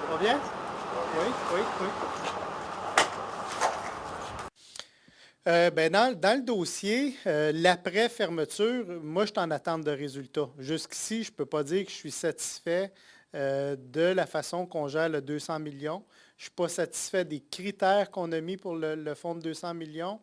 Va bien? Oui, oui, oui. Dans le dossier, l'après-fermeture, moi, je suis en attente de résultats. Jusqu'ici, je ne peux pas dire que je suis satisfait de la façon qu'on gère le 200 millions. Je ne suis pas satisfait des critères qu'on a mis pour le fonds de 200 millions.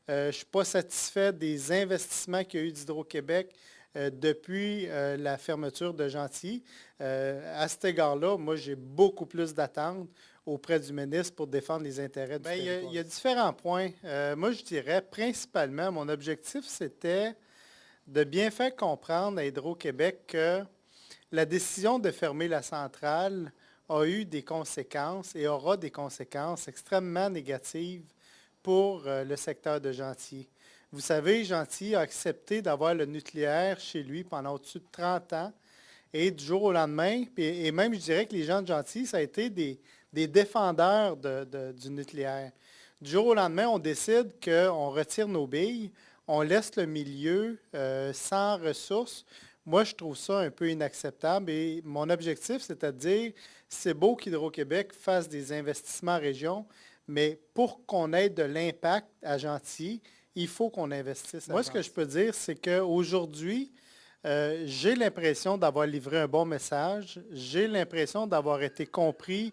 Je ne suis pas satisfait des investissements qu'il y a eu d'Hydro-Québec depuis la fermeture de Gentilly. À cet égard-là, moi, j'ai beaucoup plus d'attentes auprès du ministre pour défendre les intérêts du territoire. Il y a différents points. Moi, je dirais principalement, mon objectif, c'était de bien faire comprendre à Hydro-Québec que la décision de fermer la centrale a eu des conséquences et aura des conséquences extrêmement négatives pour le secteur de Gentilly. Vous savez, Gentilly a accepté d'avoir le nucléaire chez lui pendant au-dessus de 30 ans. Et du jour au lendemain, et même je dirais que les gens de Gentilly, ça a été des défendeurs du nucléaire. Du jour au lendemain, on décide qu'on retire nos billes, on laisse le milieu sans ressources. Moi, je trouve ça un peu inacceptable et mon objectif, c'est-à-dire, c'est beau qu'Hydro-Québec fasse des investissements en région, mais pour qu'on ait de l'impact à Gentilly, il faut qu'on investisse. Moi, ce que je peux dire, c'est qu'aujourd'hui, j'ai l'impression d'avoir livré un bon message. J'ai l'impression d'avoir été compris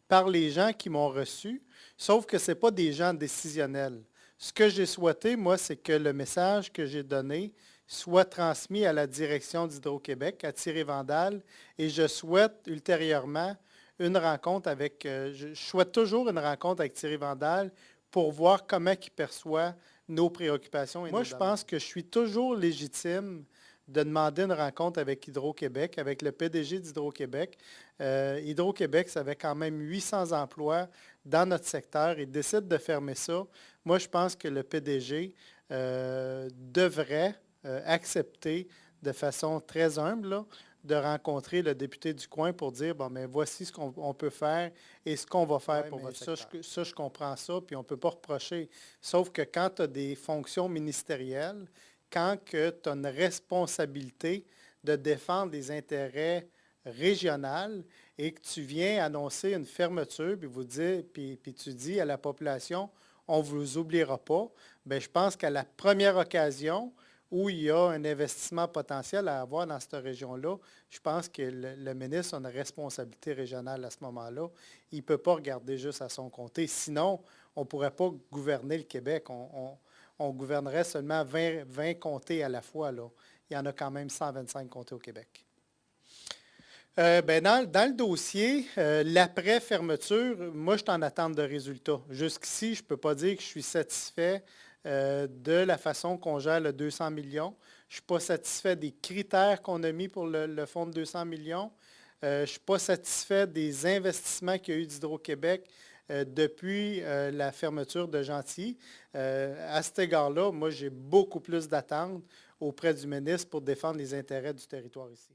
par les gens qui m'ont reçu, sauf que ce n'est pas des gens décisionnels. Ce que j'ai souhaité, moi, c'est que le message que j'ai donné soit transmis à la direction d'Hydro-Québec, à Thierry Vandal, et je souhaite ultérieurement une rencontre avec, je souhaite toujours une rencontre avec Thierry Vandal pour voir comment il perçoit nos préoccupations. Moi, je pense que je suis toujours légitime de demander une rencontre avec Hydro-Québec, avec le PDG d'Hydro-Québec. Hydro-Québec, ça avait quand même 800 emplois dans notre secteur. Ils décident de fermer ça. Moi, je pense que le PDG devrait accepter de façon très humble là, de rencontrer le député du coin pour dire, bon, mais voici ce qu'on peut faire et ce qu'on va faire pour votre secteur. Ça, je comprends ça, puis on ne peut pas reprocher. Sauf que quand tu as des fonctions ministérielles, quand tu as une responsabilité de défendre des intérêts régionaux et que tu viens annoncer une fermeture, puis tu dis à la population, on ne vous oubliera pas, bien, je pense qu'à la première occasion où il y a un investissement potentiel à avoir dans cette région-là, je pense que le ministre a une responsabilité régionale à ce moment-là. Il ne peut pas regarder juste à son comté. Sinon, on ne pourrait pas gouverner le Québec. On gouvernerait seulement 20 comtés à la fois. Là. Il y en a quand même 125 comtés au Québec. Dans le dossier, l'après-fermeture, moi, je suis en attente de résultats. Jusqu'ici, je ne peux pas dire que je suis satisfait de la façon qu'on gère le 200 millions. Je ne suis pas satisfait des critères qu'on a mis pour le fonds de 200 millions. Je ne suis pas satisfait des investissements qu'il y a eu d'Hydro-Québec depuis la fermeture de Gentilly. À cet égard-là, moi, j'ai beaucoup plus d'attentes auprès du ministre pour défendre les intérêts du territoire ici.